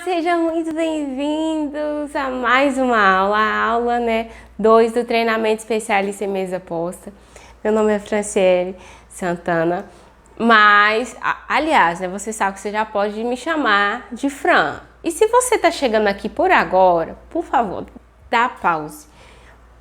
Sejam muito bem-vindos a mais uma aula, a aula 2 do treinamento especialista em mesa posta. Meu nome é Franciele Santana, mas, aliás, você sabe que você já pode me chamar de Fran. E se você está chegando aqui por agora, por favor, dá pause.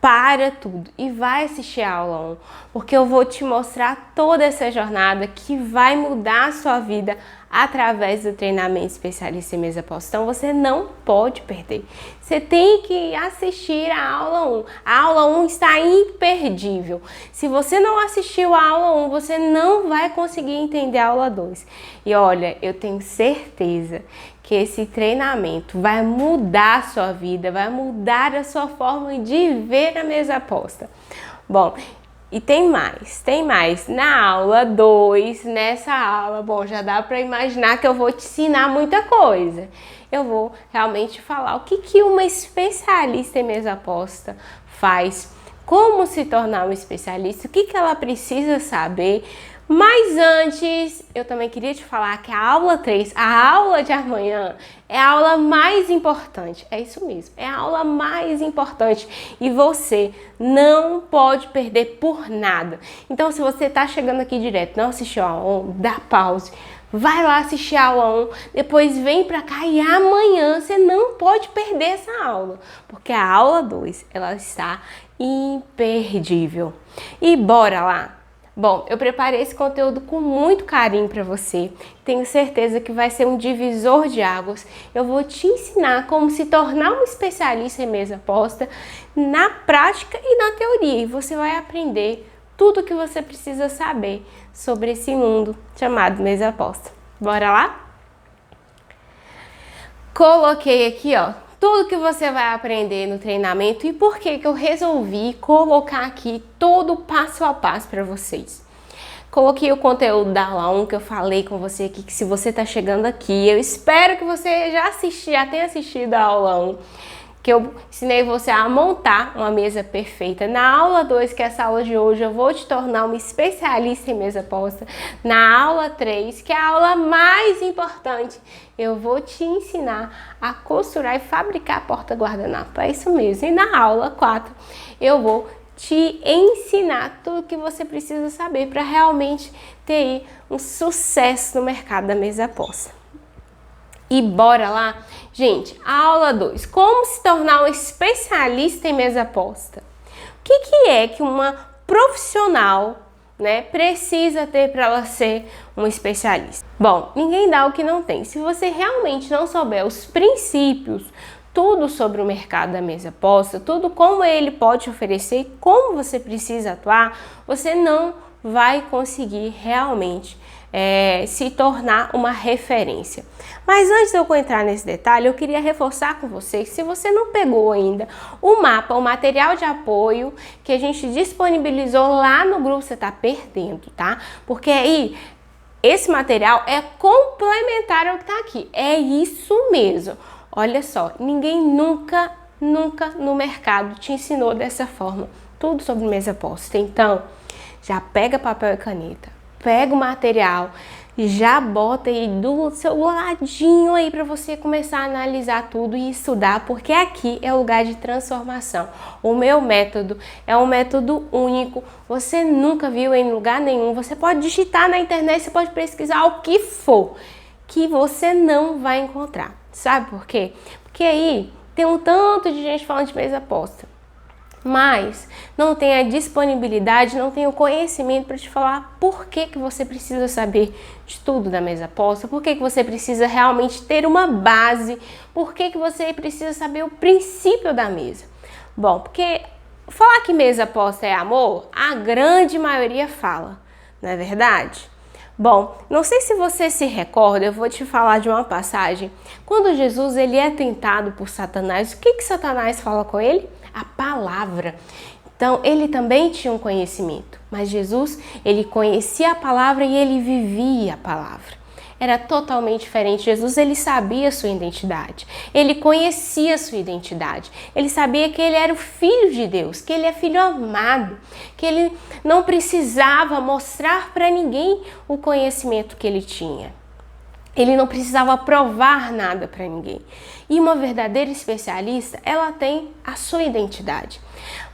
Para tudo e vai assistir a aula 1, porque eu vou te mostrar toda essa jornada que vai mudar a sua vida através do treinamento especialista em mesa posta. Então você não pode perder. Você tem que assistir a aula 1. A aula 1 está imperdível. Se você não assistiu a aula 1, você não vai conseguir entender a aula 2. E olha, eu tenho certeza que esse treinamento vai mudar a sua vida, vai mudar a sua forma de ver a mesa posta. Bom, e tem mais. Na aula 2, nessa aula, bom, já dá para imaginar que eu vou te ensinar muita coisa. Eu vou realmente falar o que uma especialista em mesa posta faz, como se tornar um especialista, o que ela precisa saber. Mas antes, eu também queria te falar que a aula 3, a aula de amanhã, é a aula mais importante. É isso mesmo, é a aula mais importante e você não pode perder por nada. Então, se você está chegando aqui direto, não assistiu a aula 1, dá pause, vai lá assistir a aula 1, depois vem pra cá e amanhã você não pode perder essa aula, porque a aula 2, ela está imperdível. E bora lá! Bom, eu preparei esse conteúdo com muito carinho para você. Tenho certeza que vai ser um divisor de águas. Eu vou te ensinar como se tornar um especialista em mesa posta na prática e na teoria. E você vai aprender tudo o que você precisa saber sobre esse mundo chamado mesa posta. Bora lá? Coloquei aqui, ó, tudo que você vai aprender no treinamento e por que eu resolvi colocar aqui todo o passo a passo para vocês. Coloquei o conteúdo da aula 1 que eu falei com você aqui, que se você está chegando aqui, eu espero que você já tenha assistido a aula 1, que eu ensinei você a montar uma mesa perfeita. Na aula 2, que é essa aula de hoje, eu vou te tornar uma especialista em mesa posta. Na aula 3, que é a aula mais importante, eu vou te ensinar a costurar e fabricar porta-guardanapo. É isso mesmo. E na aula 4, eu vou te ensinar tudo que você precisa saber para realmente ter um sucesso no mercado da mesa posta. E bora lá? Gente, a aula 2, como se tornar um especialista em mesa posta? O que é que uma profissional, precisa ter para ela ser um especialista? Bom, ninguém dá o que não tem. Se você realmente não souber os princípios, tudo sobre o mercado da mesa posta, tudo como ele pode oferecer e como você precisa atuar, você não vai conseguir realmente se tornar uma referência. Mas antes de eu entrar nesse detalhe, eu queria reforçar com você que se você não pegou ainda o mapa, o material de apoio que a gente disponibilizou lá no grupo, você está perdendo, tá? Porque aí esse material é complementar ao que está aqui. É isso mesmo. Olha só, ninguém nunca no mercado te ensinou dessa forma. Tudo sobre mesa posta. Então, já pega papel e caneta, pega o material, já bota aí do seu ladinho aí para você começar a analisar tudo e estudar, porque aqui é o lugar de transformação. O meu método é um método único, você nunca viu em lugar nenhum. Você pode digitar na internet, você pode pesquisar o que for, que você não vai encontrar. Sabe por quê? Porque aí tem um tanto de gente falando de mesa posta, mas não tem a disponibilidade, não tem o conhecimento para te falar por que você precisa saber de tudo da mesa posta, por que você precisa realmente ter uma base, por que você precisa saber o princípio da mesa. Bom, porque falar que mesa posta é amor, a grande maioria fala, não é verdade? Bom, não sei se você se recorda, eu vou te falar de uma passagem. Quando Jesus ele é tentado por Satanás, o que Satanás fala com ele? A palavra. Então, ele também tinha um conhecimento, mas Jesus, ele conhecia a palavra e ele vivia a palavra. Era totalmente diferente. Jesus, ele sabia a sua identidade, ele conhecia a sua identidade, ele sabia que ele era o Filho de Deus, que ele é filho amado, que ele não precisava mostrar para ninguém o conhecimento que ele tinha. Ele não precisava provar nada para ninguém. E uma verdadeira especialista, ela tem a sua identidade.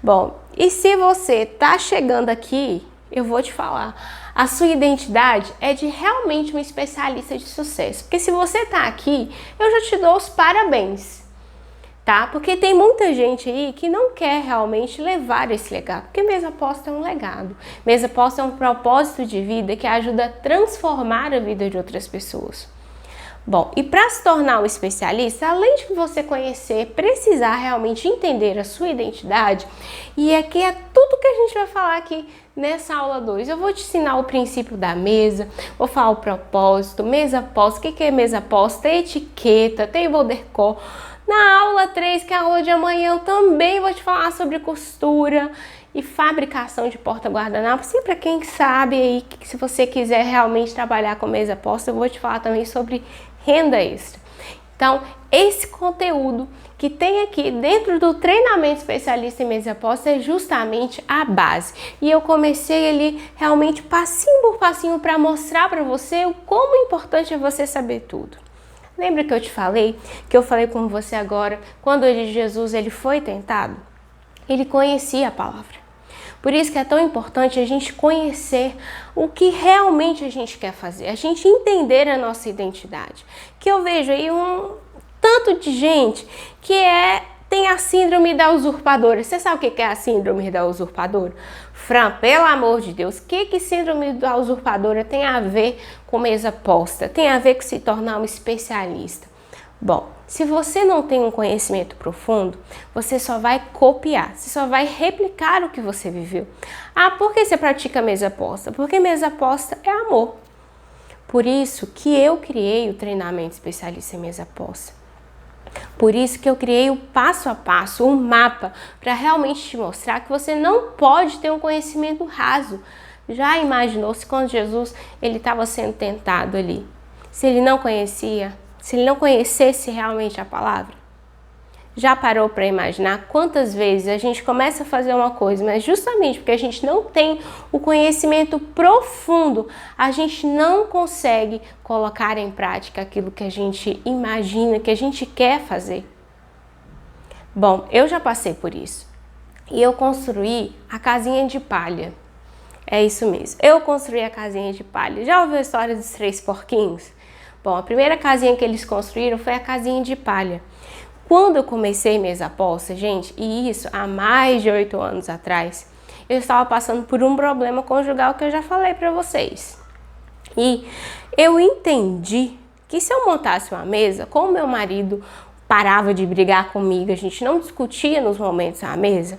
Bom, e se você tá chegando aqui, eu vou te falar, a sua identidade é de realmente um especialista de sucesso. Porque se você tá aqui, eu já te dou os parabéns, tá? Porque tem muita gente aí que não quer realmente levar esse legado. Porque Mesa Aposta é um legado. Mesa Aposta é um propósito de vida que ajuda a transformar a vida de outras pessoas. Bom, e para se tornar um especialista, além de você conhecer, precisar realmente entender a sua identidade, e aqui é tudo que a gente vai falar aqui nessa aula 2. Eu vou te ensinar o princípio da mesa, vou falar o propósito, mesa aposta, o que é mesa aposta, etiqueta, table decor. Na aula 3, que é a aula de amanhã, eu também vou te falar sobre costura e fabricação de porta-guardanapos. E para quem sabe aí, que se você quiser realmente trabalhar com mesa aposta, eu vou te falar também sobre renda extra. Então, esse conteúdo que tem aqui dentro do treinamento especialista em mesa aposta é justamente a base. E eu comecei ali realmente passinho por passinho para mostrar para você o como importante é você saber tudo. Lembra que eu te falei, que eu falei com você agora, quando Jesus ele foi tentado, ele conhecia a palavra. Por isso que é tão importante a gente conhecer o que realmente a gente quer fazer, a gente entender a nossa identidade. Que eu vejo aí um tanto de gente que tem a síndrome da usurpadora. Você sabe o que é a síndrome da usurpadora? Fran, pelo amor de Deus, o que síndrome da usurpadora tem a ver com mesa aposta? Tem a ver com se tornar um especialista? Bom, se você não tem um conhecimento profundo, você só vai copiar, você só vai replicar o que você viveu. Ah, por que você pratica mesa aposta? Porque mesa aposta é amor. Por isso que eu criei o treinamento especialista em mesa aposta. Por isso que eu criei o passo a passo, um mapa, para realmente te mostrar que você não pode ter um conhecimento raso. Já imaginou se quando Jesus ele estava sendo tentado ali, se ele não conhecia, se ele não conhecesse realmente a palavra? Já parou para imaginar quantas vezes a gente começa a fazer uma coisa, mas justamente porque a gente não tem o conhecimento profundo, a gente não consegue colocar em prática aquilo que a gente imagina, que a gente quer fazer? Bom, eu já passei por isso. E eu construí a casinha de palha. É isso mesmo, eu construí a casinha de palha. Já ouviu a história dos 3 porquinhos? Bom, a primeira casinha que eles construíram foi a casinha de palha. Quando eu comecei mesa aposta, gente, e isso há mais de 8 anos atrás, eu estava passando por um problema conjugal que eu já falei para vocês. E eu entendi que se eu montasse uma mesa, como meu marido parava de brigar comigo, a gente não discutia nos momentos à mesa,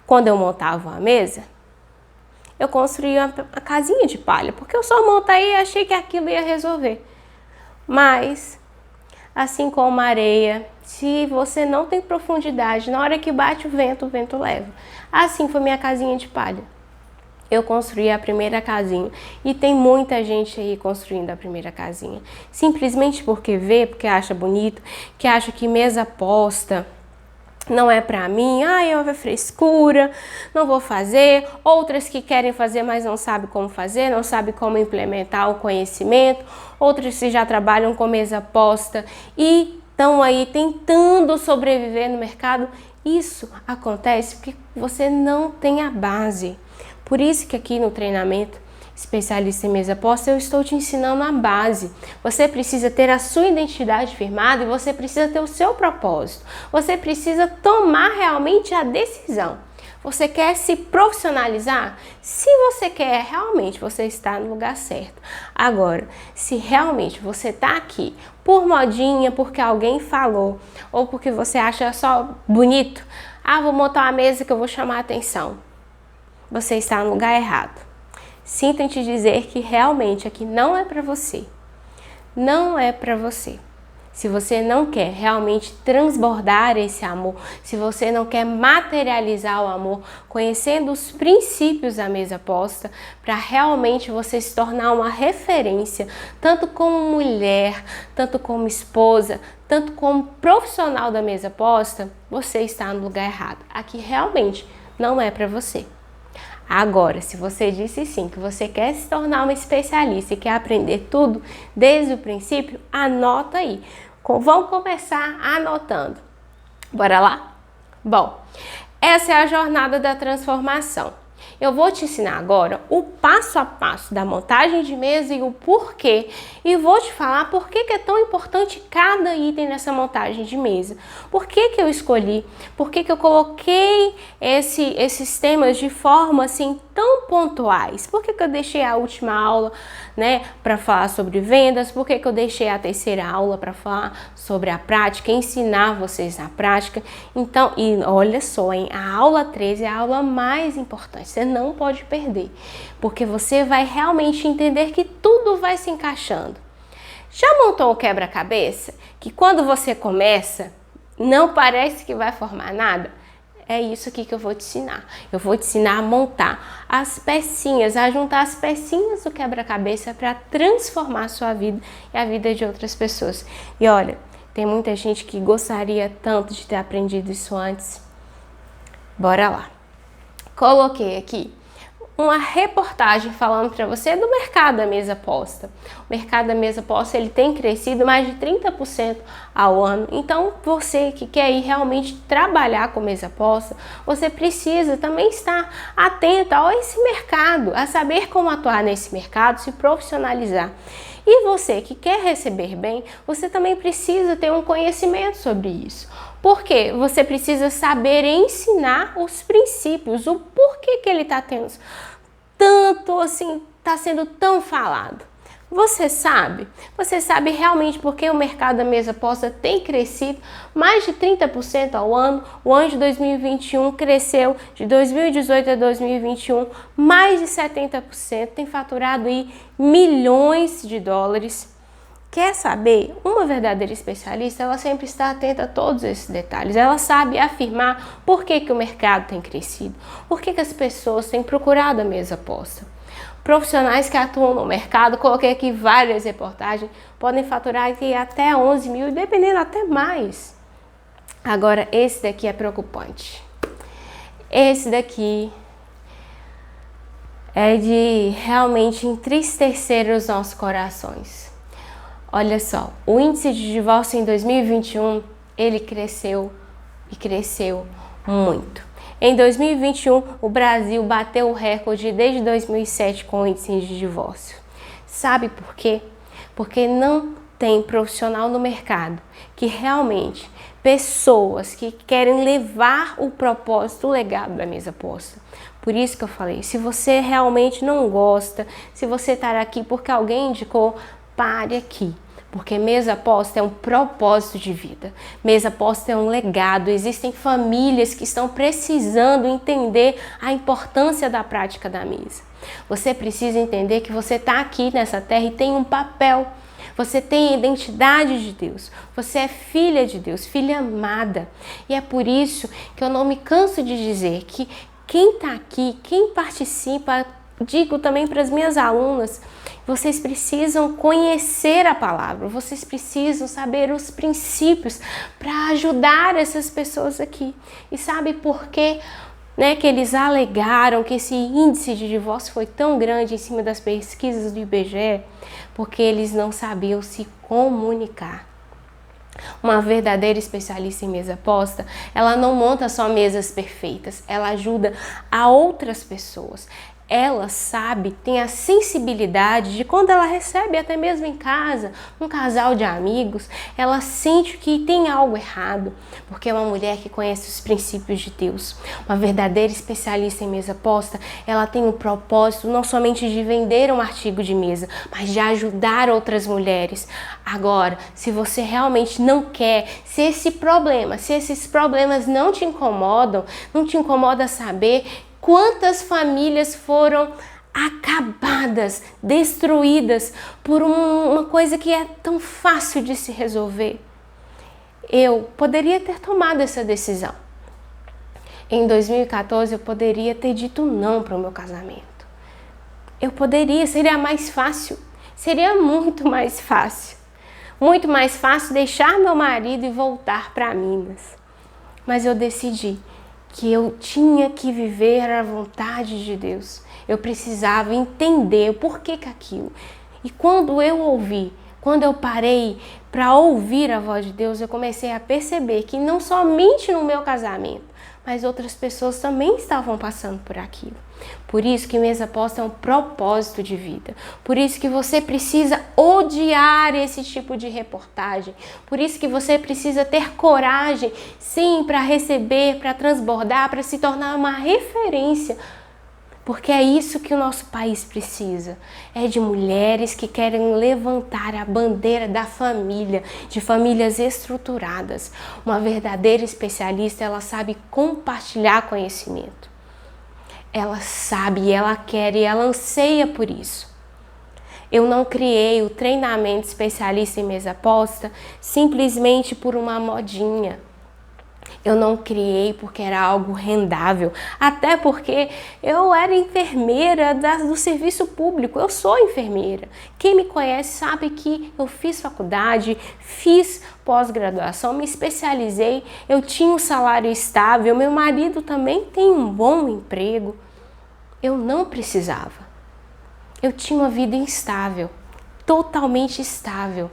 quando eu montava uma mesa, eu construía a casinha de palha, porque eu só montei e achei que aquilo ia resolver. Mas, assim como a areia, se você não tem profundidade, na hora que bate o vento leva. Assim foi minha casinha de palha. Eu construí a primeira casinha e tem muita gente aí construindo a primeira casinha. Simplesmente porque vê, porque acha bonito, que acha que mesa aposta não é pra mim, é frescura, não vou fazer. Outras que querem fazer, mas não sabem como fazer, não sabem como implementar o conhecimento. Outras que já trabalham com mesa aposta e estão aí tentando sobreviver no mercado. Isso acontece porque você não tem a base. Por isso que aqui no treinamento especialista em mesa aposta, eu estou te ensinando a base. Você precisa ter a sua identidade firmada e você precisa ter o seu propósito. Você precisa tomar realmente a decisão. Você quer se profissionalizar? Se você quer, realmente você está no lugar certo. Agora, se realmente você está aqui por modinha, porque alguém falou, ou porque você acha só bonito, vou montar uma mesa que eu vou chamar a atenção. Você está no lugar errado. Sinto em te dizer que realmente aqui não é para você. Não é para você. Se você não quer realmente transbordar esse amor, se você não quer materializar o amor, conhecendo os princípios da mesa aposta, para realmente você se tornar uma referência, tanto como mulher, tanto como esposa, tanto como profissional da mesa aposta, você está no lugar errado. Aqui realmente não é para você. Agora, se você disse sim, que você quer se tornar uma especialista e quer aprender tudo desde o princípio, anota aí. Vamos começar anotando. Bora lá? Bom, essa é a jornada da transformação. Eu vou te ensinar agora o passo a passo da montagem de mesa e o porquê. E vou te falar por que é tão importante cada item nessa montagem de mesa. Por que eu escolhi, por que eu coloquei esses temas de forma assim tão pontuais. Por que eu deixei a última aula, né, para falar sobre vendas, por que eu deixei a terceira aula para falar sobre a prática, ensinar vocês na prática. Então, e olha só, hein, a aula 13 é a aula mais importante. Você não pode perder, porque você vai realmente entender que tudo vai se encaixando. Já montou o quebra-cabeça? Que quando você começa, não parece que vai formar nada? É isso aqui que eu vou te ensinar. Eu vou te ensinar a montar as pecinhas, a juntar as pecinhas do quebra-cabeça para transformar a sua vida e a vida de outras pessoas. E olha, tem muita gente que gostaria tanto de ter aprendido isso antes. Bora lá. Coloquei aqui uma reportagem falando para você do mercado da mesa posta. O mercado da mesa posta, ele tem crescido mais de 30% ao ano. Então, você que quer ir realmente trabalhar com mesa posta, você precisa também estar atento a esse mercado, a saber como atuar nesse mercado, se profissionalizar. E você que quer receber bem, você também precisa ter um conhecimento sobre isso. Porque você precisa saber ensinar os princípios, o porquê que ele está tendo tanto assim, está sendo tão falado. Você sabe realmente porque o mercado da mesa posta tem crescido mais de 30% ao ano. O ano de 2021 cresceu de 2018 a 2021 mais de 70%, tem faturado aí milhões de dólares. Quer saber? Uma verdadeira especialista, ela sempre está atenta a todos esses detalhes. Ela sabe afirmar por que o mercado tem crescido, por que as pessoas têm procurado a mesa posta. Profissionais que atuam no mercado, coloquei aqui várias reportagens, podem faturar aqui até 11 mil, dependendo até mais. Agora, esse daqui é preocupante. Esse daqui é de realmente entristecer os nossos corações. Olha só, o índice de divórcio em 2021, ele cresceu e cresceu muito. Em 2021, o Brasil bateu o recorde desde 2007 com o índice de divórcio. Sabe por quê? Porque não tem profissional no mercado que realmente, pessoas que querem levar o propósito, o legado da mesa posta. Por isso que eu falei, se você realmente não gosta, se você está aqui porque alguém indicou, pare aqui. Porque mesa posta é um propósito de vida. Mesa posta é um legado. Existem famílias que estão precisando entender a importância da prática da mesa. Você precisa entender que você está aqui nessa terra e tem um papel. Você tem a identidade de Deus. Você é filha de Deus, filha amada. E é por isso que eu não me canso de dizer que quem está aqui, quem participa, digo também para as minhas alunas, vocês precisam conhecer a palavra, vocês precisam saber os princípios para ajudar essas pessoas aqui. E sabe por quê? Que eles alegaram que esse índice de divórcio foi tão grande em cima das pesquisas do IBGE? Porque eles não sabiam se comunicar. Uma verdadeira especialista em mesa posta, ela não monta só mesas perfeitas, ela ajuda a outras pessoas. Ela sabe, tem a sensibilidade de quando ela recebe, até mesmo em casa, um casal de amigos, ela sente que tem algo errado, porque é uma mulher que conhece os princípios de Deus. Uma verdadeira especialista em mesa posta, ela tem um propósito não somente de vender um artigo de mesa, mas de ajudar outras mulheres. Agora, se você realmente não quer, se esses problemas não te incomodam, não te incomoda saber quantas famílias foram acabadas, destruídas por uma coisa que é tão fácil de se resolver. Eu poderia ter tomado essa decisão. Em 2014 eu poderia ter dito não para o meu casamento. Seria mais fácil, seria muito mais fácil. Muito mais fácil deixar meu marido e voltar para Minas. Mas eu decidi que eu tinha que viver a vontade de Deus. Eu precisava entender o porquê que aquilo. E quando eu ouvi, quando eu parei para ouvir a voz de Deus, eu comecei a perceber que não somente no meu casamento, mas outras pessoas também estavam passando por aquilo. Por isso que Mesa Posta é um propósito de vida. Por isso que você precisa odiar esse tipo de reportagem. Por isso que você precisa ter coragem, sim, para receber, para transbordar, para se tornar uma referência. Porque é isso que o nosso país precisa. É de mulheres que querem levantar a bandeira da família, de famílias estruturadas. Uma verdadeira especialista, ela sabe compartilhar conhecimento. Ela sabe, ela quer e ela anseia por isso. Eu não criei o treinamento especialista em mesa posta simplesmente por uma modinha. Eu não criei porque era algo rendável, até porque eu era enfermeira do serviço público, eu sou enfermeira. Quem me conhece sabe que eu fiz faculdade, fiz pós-graduação, me especializei, eu tinha um salário estável, meu marido também tem um bom emprego. Eu não precisava. Eu tinha uma vida instável, totalmente estável.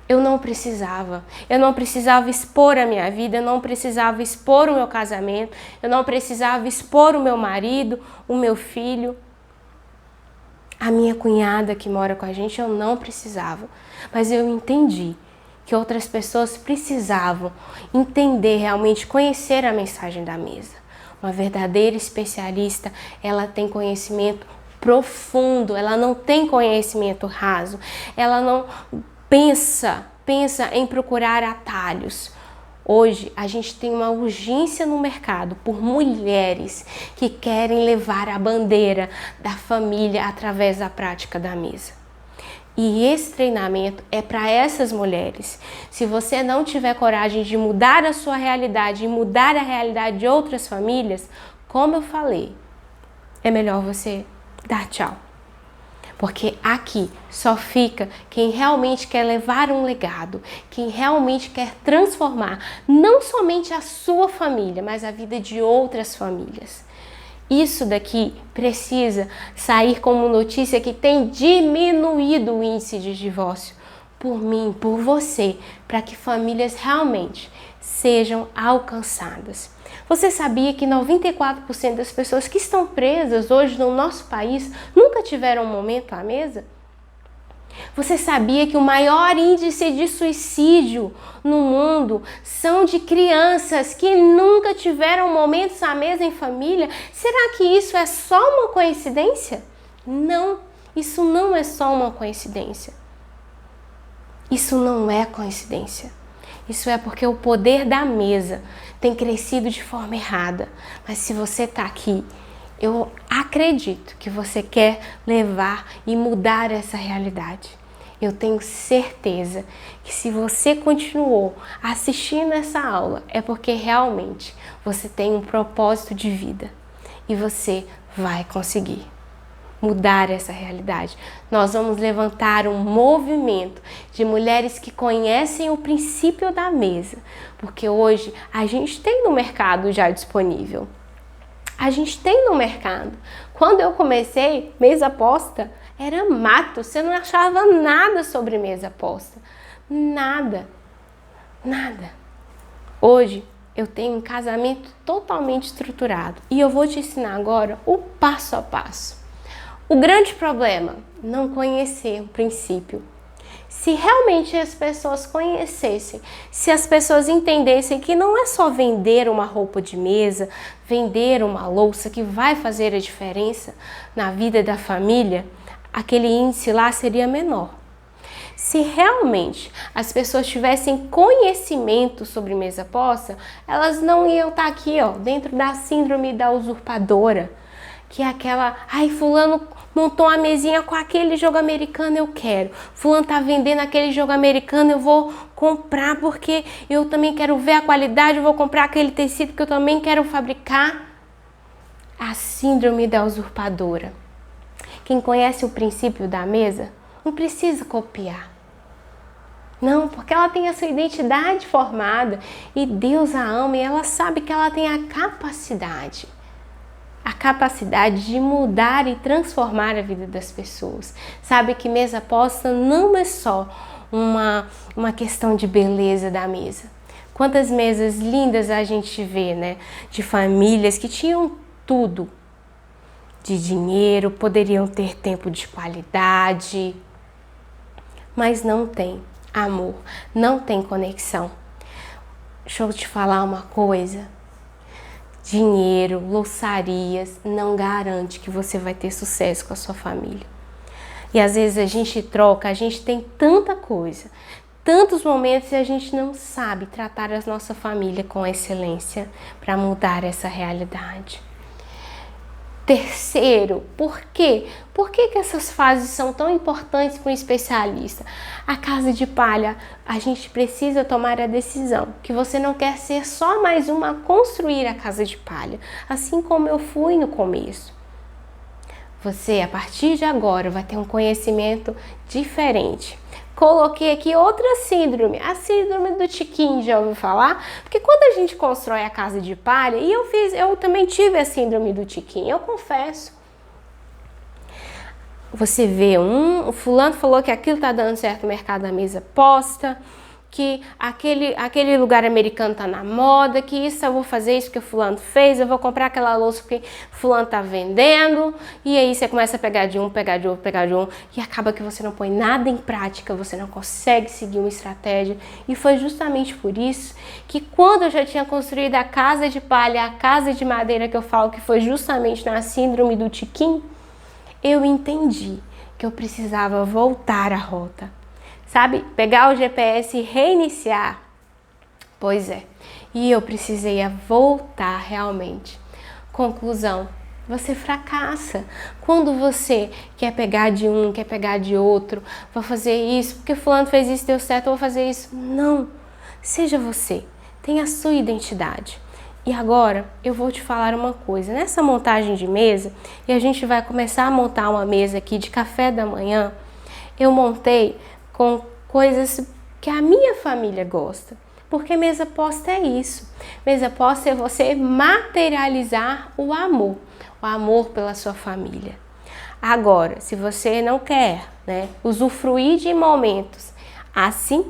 Eu não precisava expor a minha vida, eu não precisava expor o meu casamento, eu não precisava expor o meu marido, o meu filho, a minha cunhada que mora com a gente, eu não precisava. Mas eu entendi que outras pessoas precisavam entender realmente, conhecer a mensagem da mesa. Uma verdadeira especialista, ela tem conhecimento profundo, ela não tem conhecimento raso, ela não pensa em procurar atalhos. Hoje a gente tem uma urgência no mercado por mulheres que querem levar a bandeira da família através da prática da mesa. E esse treinamento é para essas mulheres. Se você não tiver coragem de mudar a sua realidade e mudar a realidade de outras famílias, como eu falei, é melhor você dar tchau. Porque aqui só fica quem realmente quer levar um legado, quem realmente quer transformar não somente a sua família, mas a vida de outras famílias. Isso daqui precisa sair como notícia que tem diminuído o índice de divórcio por mim, por você, para que famílias realmente sejam alcançadas. Você sabia que 94% das pessoas que estão presas hoje no nosso país nunca tiveram um momento à mesa? Você sabia que o maior índice de suicídio no mundo são de crianças que nunca tiveram momentos à mesa em família? Será que isso é só uma coincidência? Não, isso não é só uma coincidência. Isso não é coincidência. Isso é porque o poder da mesa tem crescido de forma errada. Mas se você está aqui, eu acredito que você quer levar e mudar essa realidade. Eu tenho certeza que se você continuou assistindo essa aula, é porque realmente você tem um propósito de vida e você vai conseguir mudar essa realidade. Nós vamos levantar um movimento de mulheres que conhecem o princípio da mesa, porque hoje a gente tem no mercado já disponível. A gente tem no mercado. Quando eu comecei, mesa posta era mato, você não achava nada sobre mesa posta. Nada. Hoje eu tenho um casamento totalmente estruturado e eu vou te ensinar agora o passo a passo. O grande problema, não conhecer o princípio. Se realmente as pessoas conhecessem, se as pessoas entendessem que não é só vender uma roupa de mesa, vender uma louça que vai fazer a diferença na vida da família, aquele índice lá seria menor. Se realmente as pessoas tivessem conhecimento sobre mesa posta, elas não iam estar aqui, dentro da síndrome da usurpadora, que é aquela, fulano montou uma mesinha com aquele jogo americano, eu quero. Fulano tá vendendo aquele jogo americano, eu vou comprar porque eu também quero ver a qualidade, eu vou comprar aquele tecido que eu também quero fabricar. A síndrome da usurpadora. Quem conhece o princípio da mesa não precisa copiar. Não, porque ela tem a sua identidade formada e Deus a ama e ela sabe que ela tem a capacidade de mudar e transformar a vida das pessoas. Sabe que mesa posta não é só uma questão de beleza da mesa. Quantas mesas lindas a gente vê, né? De famílias que tinham tudo. De dinheiro, poderiam ter tempo de qualidade, mas não tem amor, não tem conexão. Deixa eu te falar uma coisa. Dinheiro, louçarias não garante que você vai ter sucesso com a sua família. E às vezes a gente troca, a gente tem tanta coisa, tantos momentos e a gente não sabe tratar a nossa família com excelência para mudar essa realidade. Terceiro, por quê? Por que essas fases são tão importantes para um especialista? A casa de palha, a gente precisa tomar a decisão que você não quer ser só mais uma a construir a casa de palha, assim como eu fui no começo. Você, a partir de agora, vai ter um conhecimento diferente. Coloquei aqui outra síndrome, a síndrome do tiquinho, já ouviu falar? Porque quando a gente constrói a casa de palha, e eu também tive a síndrome do tiquinho, eu confesso. Você vê, o fulano falou que aquilo tá dando certo no mercado da mesa posta, que aquele lugar americano tá na moda, que isso eu vou fazer isso que o fulano fez, eu vou comprar aquela louça porque fulano tá vendendo, e aí você começa a pegar de um, pegar de outro, pegar de um, e acaba que você não põe nada em prática, você não consegue seguir uma estratégia, e foi justamente por isso que quando eu já tinha construído a casa de palha, a casa de madeira que eu falo que foi justamente na síndrome do tiquinho, eu entendi que eu precisava voltar à rota. Sabe, pegar o GPS e reiniciar. Pois é, e eu precisei voltar realmente. Conclusão, você fracassa. Quando você quer pegar de um, quer pegar de outro, vou fazer isso, porque fulano fez isso, deu certo, eu vou fazer isso. Não, seja você, tenha a sua identidade. E agora eu vou te falar uma coisa, nessa montagem de mesa, e a gente vai começar a montar uma mesa aqui de café da manhã, eu montei com coisas que a minha família gosta. Porque mesa posta é isso. Mesa posta é você materializar o amor pela sua família. Agora, se você não quer, né, usufruir de momentos assim,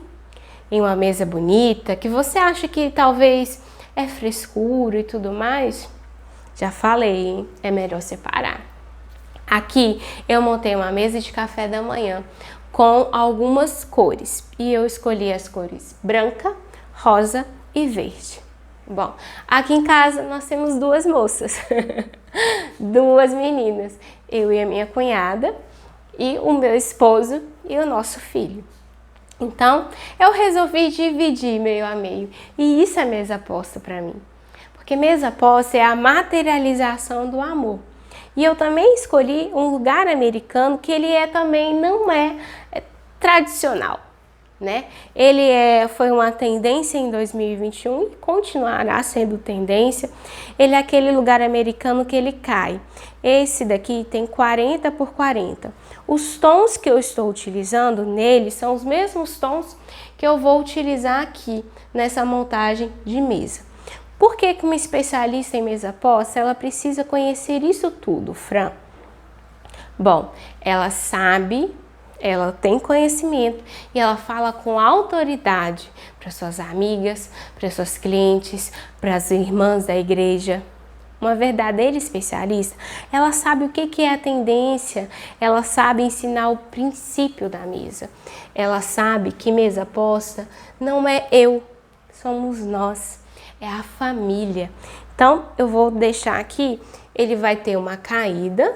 em uma mesa bonita, que você acha que talvez é frescura e tudo mais, já falei, hein? É melhor separar. Aqui eu montei uma mesa de café da manhã com algumas cores e eu escolhi as cores branca, rosa e verde. Bom, aqui em casa nós temos duas moças, duas meninas, eu e a minha cunhada e o meu esposo e o nosso filho. Então eu resolvi dividir meio a meio e isso é mesa posta para mim, porque mesa posta é a materialização do amor. E eu também escolhi um lugar americano que ele também não é tradicional, né? Ele foi uma tendência em 2021 e continuará sendo tendência. Ele é aquele lugar americano que ele cai. Esse daqui tem 40 por 40. Os tons que eu estou utilizando nele são os mesmos tons que eu vou utilizar aqui nessa montagem de mesa. Por que uma especialista em mesa posta, ela precisa conhecer isso tudo, Fran? Bom, ela sabe, ela tem conhecimento e ela fala com autoridade para suas amigas, para suas clientes, para as irmãs da igreja. Uma verdadeira especialista, ela sabe o que é a tendência, ela sabe ensinar o princípio da mesa. Ela sabe que mesa posta não é eu, somos nós. É a família. Então, eu vou deixar aqui, ele vai ter uma caída.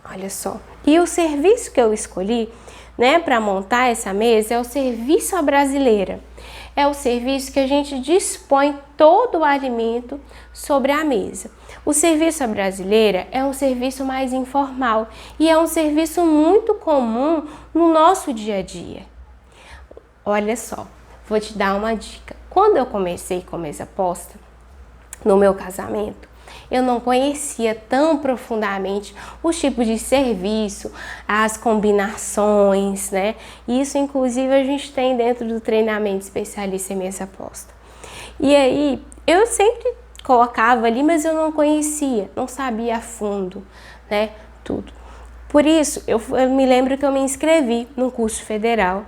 Olha só. E o serviço que eu escolhi, né, para montar essa mesa é o serviço à brasileira. É o serviço que a gente dispõe todo o alimento sobre a mesa. O serviço à brasileira é um serviço mais informal e é um serviço muito comum no nosso dia a dia. Olha só, vou te dar uma dica. Quando eu comecei com mesa posta, no meu casamento, Eu não conhecia tão profundamente os tipos de serviço, as combinações, né? Isso, inclusive, a gente tem dentro do treinamento especialista em mesa posta. E aí, eu sempre colocava ali, mas eu não conhecia, não sabia a fundo, né? Tudo. Por isso, eu me lembro que eu me inscrevi no curso federal.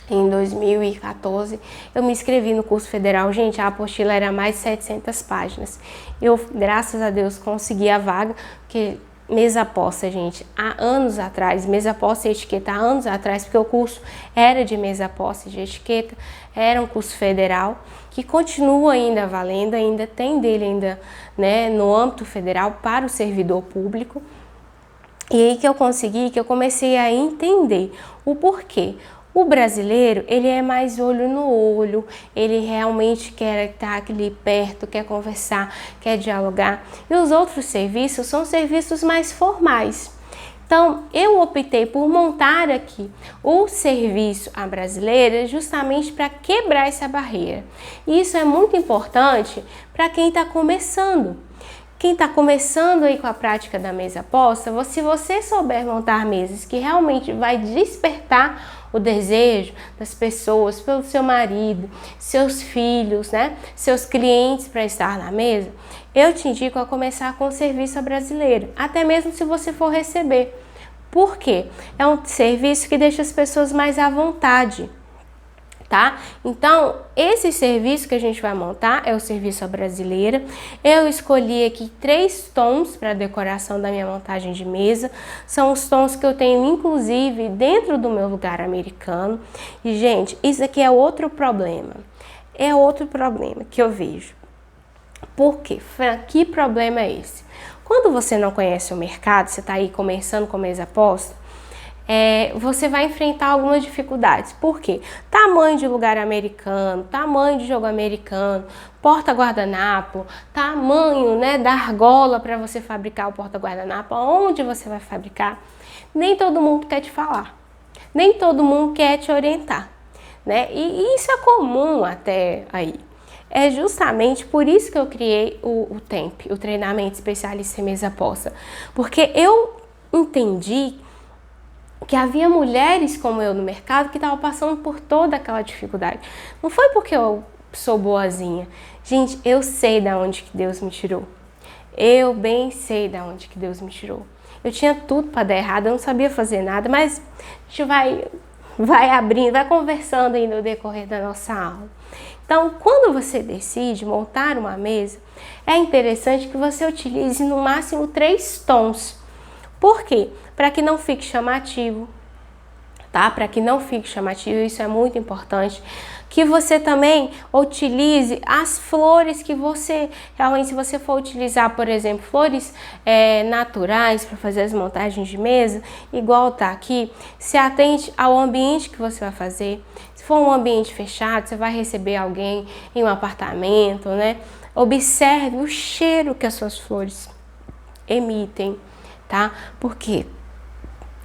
Em 2014, eu me inscrevi no curso federal. Gente, a apostila era mais de 700 páginas. Eu, graças a Deus, consegui a vaga, porque mesa posta, gente, há anos atrás, mesa posta e etiqueta há anos atrás, porque o curso era de mesa posta e de etiqueta, era um curso federal, que continua ainda valendo, ainda tem dele ainda, né, no âmbito federal para o servidor público. E aí que eu comecei a entender o porquê. O brasileiro, ele é mais olho no olho, ele realmente quer estar ali perto, quer conversar, quer dialogar. E os outros serviços são serviços mais formais. Então, eu optei por montar aqui o serviço à brasileira justamente para quebrar essa barreira. E isso é muito importante para quem está começando. Quem está começando aí com a prática da mesa posta, se você souber montar mesas que realmente vai despertar o desejo das pessoas pelo seu marido, seus filhos, né, seus clientes para estar na mesa, eu te indico a começar com o serviço brasileiro, até mesmo se você for receber. Por quê? É um serviço que deixa as pessoas mais à vontade. Tá? Então, esse serviço que a gente vai montar é o serviço à brasileira. Eu escolhi aqui 3 tons para a decoração da minha montagem de mesa. São os tons que eu tenho, inclusive, dentro do meu lugar americano. E, gente, isso aqui é outro problema. É outro problema que eu vejo. Por quê? Que problema é esse? Quando você não conhece o mercado, você está aí começando com mesa posta, você vai enfrentar algumas dificuldades. Por quê? Tamanho de lugar americano, tamanho de jogo americano, porta-guardanapo, tamanho, né, da argola para você fabricar o porta-guardanapo, onde você vai fabricar. Nem todo mundo quer te falar, nem todo mundo quer te orientar, né? E isso é comum até aí. É justamente por isso que eu criei o TEMP, o treinamento especialista em mesa posta, porque eu entendi que havia mulheres como eu no mercado que estavam passando por toda aquela dificuldade. Não foi porque eu sou boazinha. Gente, eu sei de onde que Deus me tirou. Eu bem sei de onde que Deus me tirou. Eu tinha tudo para dar errado, eu não sabia fazer nada, mas a gente vai abrindo, vai conversando aí no decorrer da nossa aula. Então, quando você decide montar uma mesa, é interessante que você utilize no máximo 3 tons. Por quê? Para que não fique chamativo, tá? Para que não fique chamativo, isso é muito importante. Que você também utilize as flores que você, realmente, se você for utilizar, por exemplo, flores naturais para fazer as montagens de mesa, igual tá aqui, se atente ao ambiente que você vai fazer. Se for um ambiente fechado, você vai receber alguém em um apartamento, né? Observe o cheiro que as suas flores emitem, tá? Porque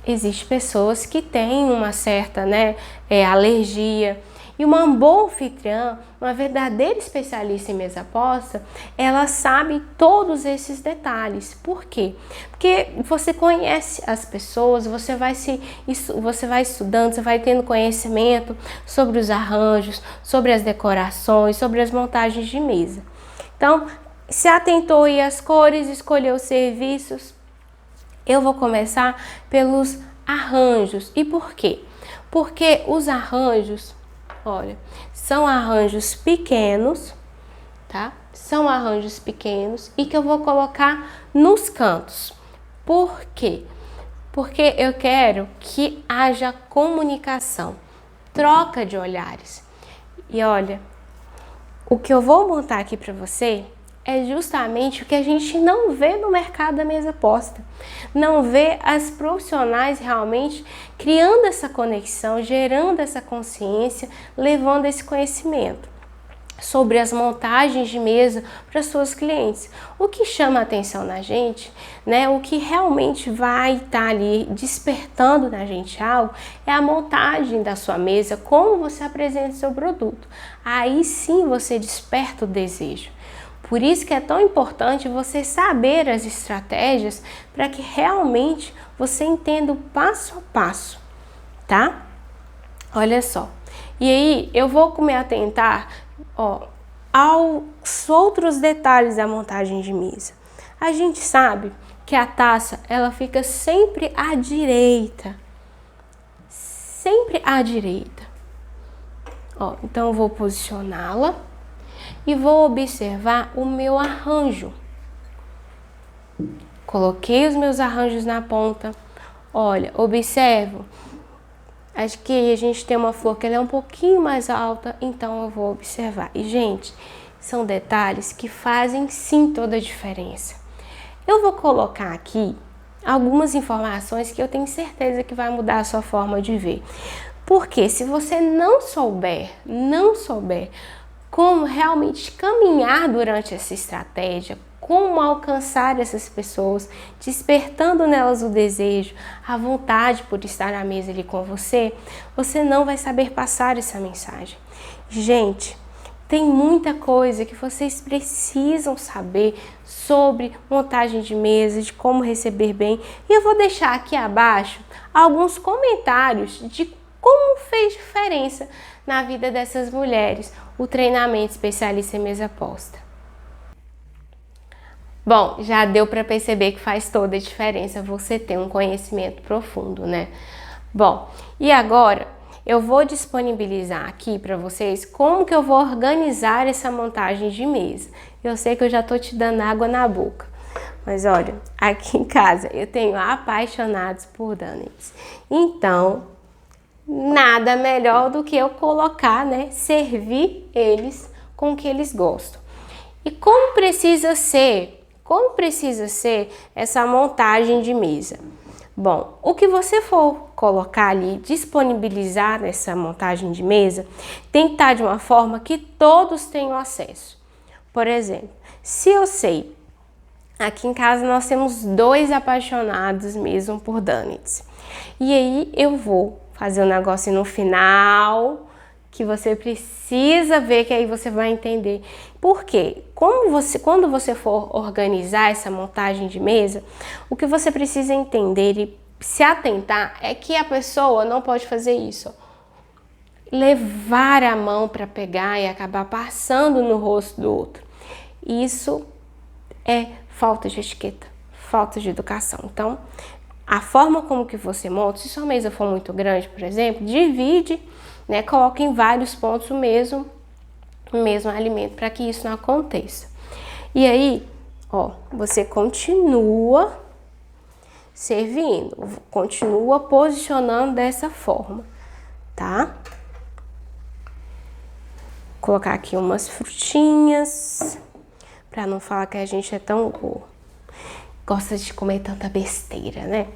existem pessoas que têm uma certa, né, alergia. E uma boa anfitriã, uma verdadeira especialista em mesa posta, ela sabe todos esses detalhes. Por quê? Porque você conhece as pessoas, você vai estudando, você vai tendo conhecimento sobre os arranjos, sobre as decorações, sobre as montagens de mesa. Então, se atentou aí às cores, escolheu os serviços. Eu vou começar pelos arranjos. E por quê? Porque os arranjos, olha, são arranjos pequenos, tá? São arranjos pequenos e que eu vou colocar nos cantos. Por quê? Porque eu quero que haja comunicação, troca de olhares. E olha, o que eu vou montar aqui para você é justamente o que a gente não vê no mercado da mesa posta. Não vê as profissionais realmente criando essa conexão, gerando essa consciência, levando esse conhecimento sobre as montagens de mesa para suas clientes. O que chama a atenção na gente, né, o que realmente vai estar ali despertando na gente algo, é a montagem da sua mesa, como você apresenta o seu produto. Aí sim você desperta o desejo. Por isso que é tão importante você saber as estratégias para que realmente você entenda o passo a passo, tá? Olha só. E aí eu vou me atentar, aos outros detalhes da montagem de mesa. A gente sabe que a taça, ela fica sempre à direita. Sempre à direita. Então eu vou posicioná-la e vou observar o meu arranjo. Coloquei os meus arranjos na ponta. Olha, observo. Acho que a gente tem uma flor que ela é um pouquinho mais alta, então eu vou observar. E, gente, são detalhes que fazem sim toda a diferença. Eu vou colocar aqui algumas informações que eu tenho certeza que vai mudar a sua forma de ver. Porque se você não souber como realmente caminhar durante essa estratégia, como alcançar essas pessoas, despertando nelas o desejo, a vontade por estar à mesa ali com você, você não vai saber passar essa mensagem. Gente, tem muita coisa que vocês precisam saber sobre montagem de mesa, de como receber bem. E eu vou deixar aqui abaixo alguns comentários de como fez diferença na vida dessas mulheres o treinamento especialista em mesa posta. Bom, já deu para perceber que faz toda a diferença você ter um conhecimento profundo, né? Bom, e agora eu vou disponibilizar aqui para vocês como que eu vou organizar essa montagem de mesa. Eu sei que eu já tô te dando água na boca, mas olha, aqui em casa eu tenho apaixonados por donuts. Então, nada melhor do que eu colocar, né, servir eles com o que eles gostam. E como precisa ser essa montagem de mesa? Bom, o que você for colocar ali, disponibilizar nessa montagem de mesa, tem que estar de uma forma que todos tenham acesso. Por exemplo, se eu sei, aqui em casa nós temos 2 apaixonados mesmo por donuts. E aí eu vou fazer um negócio no final que você precisa ver, que aí você vai entender. Por quê? Quando você for organizar essa montagem de mesa, o que você precisa entender e se atentar é que a pessoa não pode fazer isso. Levar a mão para pegar e acabar passando no rosto do outro. Isso é falta de etiqueta, falta de educação. Então, a forma como que você monta, se sua mesa for muito grande, por exemplo, divide, né, coloca em vários pontos o mesmo alimento para que isso não aconteça. E aí, você continua servindo, continua posicionando dessa forma, tá? Vou colocar aqui umas frutinhas, para não falar que a gente é tão gosta de comer tanta besteira, né?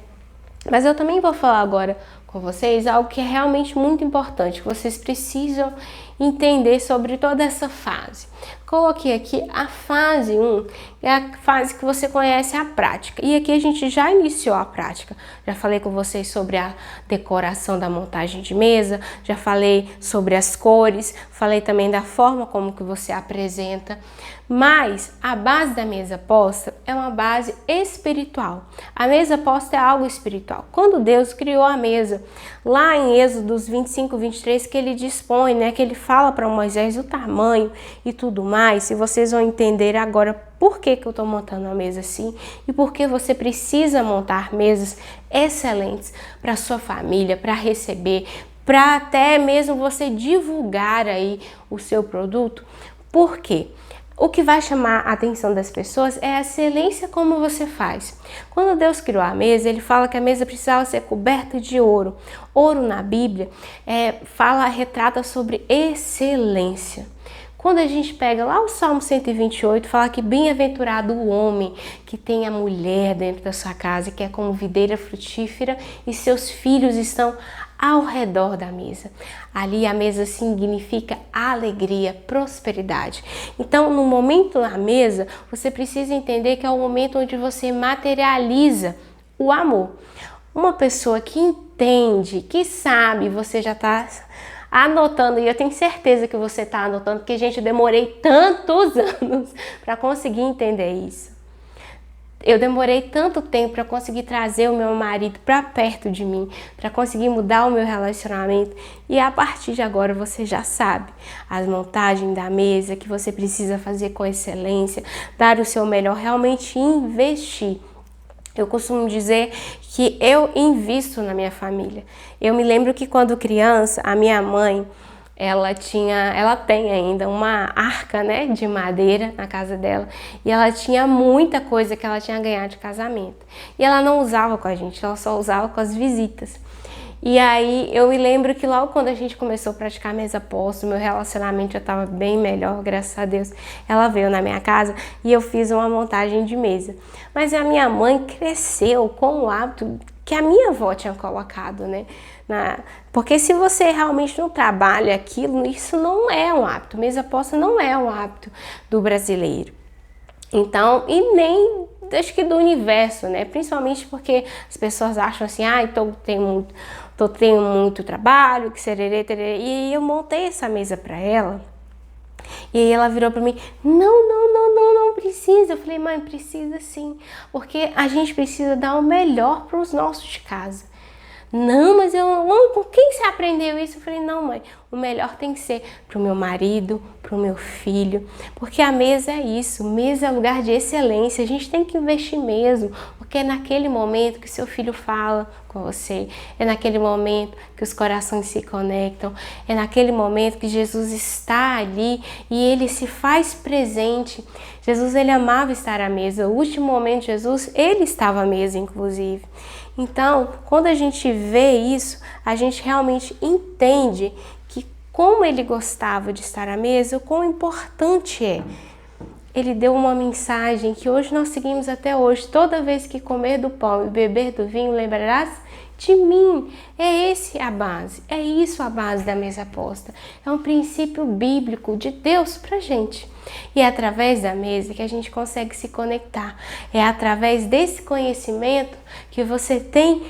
Mas eu também vou falar agora com vocês algo que é realmente muito importante, que vocês precisam entender sobre toda essa fase. Coloquei aqui a fase 1, é a fase que você conhece a prática. E aqui a gente já iniciou a prática. Já falei com vocês sobre a decoração da montagem de mesa, já falei sobre as cores, falei também da forma como que você apresenta. Mas a base da mesa posta é uma base espiritual. A mesa posta é algo espiritual. Quando Deus criou a mesa, lá em Êxodos 25, 23, que ele dispõe, né, que ele fala para Moisés o tamanho e tudo mais, e vocês vão entender agora por que eu estou montando a mesa assim e por que você precisa montar mesas excelentes para sua família, para receber, para até mesmo você divulgar aí o seu produto. Por quê? O que vai chamar a atenção das pessoas é a excelência como você faz. Quando Deus criou a mesa, ele fala que a mesa precisava ser coberta de ouro. Ouro na Bíblia retrata sobre excelência. Quando a gente pega lá o Salmo 128, fala que bem-aventurado o homem que tem a mulher dentro da sua casa, que é como videira frutífera e seus filhos estão ao redor da mesa. Ali a mesa significa alegria, prosperidade. Então, no momento da mesa, você precisa entender que é o momento onde você materializa o amor. Uma pessoa que entende, que sabe, você já está anotando, e eu tenho certeza que você está anotando, porque, gente, eu demorei tantos anos para conseguir entender isso. Eu demorei tanto tempo para conseguir trazer o meu marido para perto de mim, para conseguir mudar o meu relacionamento. E a partir de agora você já sabe as montagens da mesa que você precisa fazer com excelência, dar o seu melhor, realmente investir. Eu costumo dizer que eu invisto na minha família. Eu me lembro que quando criança, a minha mãe, ela tem ainda uma arca, né, de madeira na casa dela, e ela tinha muita coisa que ela tinha ganhado de casamento. E ela não usava com a gente, ela só usava com as visitas. E aí eu me lembro que logo quando a gente começou a praticar mesa posta, meu relacionamento já estava bem melhor, graças a Deus. Ela veio na minha casa e eu fiz uma montagem de mesa. Mas a minha mãe cresceu com o hábito que a minha avó tinha colocado, né? Porque se você realmente não trabalha aquilo, isso não é um hábito. Mesa posta não é um hábito do brasileiro. Então, e nem acho que do universo, né? Principalmente porque as pessoas acham assim, tenho muito trabalho, que sererê, tererê. E aí eu montei essa mesa para ela. E aí ela virou para mim, não precisa. Eu falei, mãe, precisa sim. Porque a gente precisa dar o melhor para os nossos de casa. Não, mas com quem você aprendeu isso? Eu falei, não, mãe, o melhor tem que ser pro meu marido, pro meu filho, porque a mesa é isso, mesa é lugar de excelência, a gente tem que investir mesmo, porque é naquele momento que seu filho fala com você, é naquele momento que os corações se conectam, é naquele momento que Jesus está ali e ele se faz presente. Jesus, ele amava estar à mesa, o último momento de Jesus, ele estava à mesa, inclusive. Então, quando a gente vê isso, a gente realmente entende que como ele gostava de estar à mesa, o quão importante é. Ele deu uma mensagem que hoje nós seguimos até hoje. Toda vez que comer do pão e beber do vinho, lembrarás de mim. É isso a base da mesa posta. É um princípio bíblico de Deus pra gente. E é através da mesa que a gente consegue se conectar. É através desse conhecimento que você tem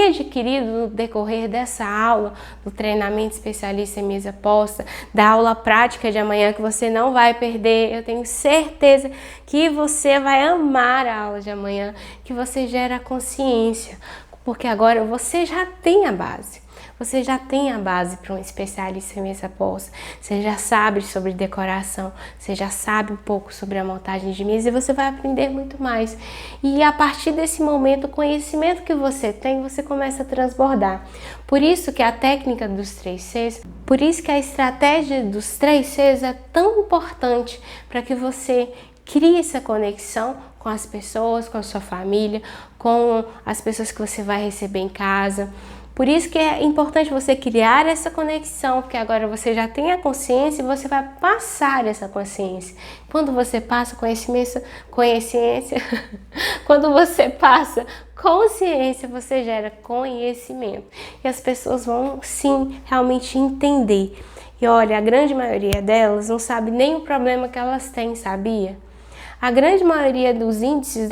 adquirido no decorrer dessa aula, do treinamento especialista em mesa posta, da aula prática de amanhã que você não vai perder. Eu tenho certeza que você vai amar a aula de amanhã, que você gera consciência, porque agora você já tem a base. Você já tem a base para um especialista em mesa posta. Você já sabe sobre decoração, você já sabe um pouco sobre a montagem de mesa e você vai aprender muito mais. E a partir desse momento, o conhecimento que você tem, você começa a transbordar. Por isso que a técnica dos 3 Cs, por isso que a estratégia dos 3 Cs é tão importante para que você crie essa conexão com as pessoas, com a sua família, com as pessoas que você vai receber em casa. Por isso que é importante você criar essa conexão, porque agora você já tem a consciência e você vai passar essa consciência. Quando você passa quando você passa consciência, você gera conhecimento. E as pessoas vão sim realmente entender. E olha, a grande maioria delas não sabe nem o problema que elas têm, sabia? A grande maioria dos índices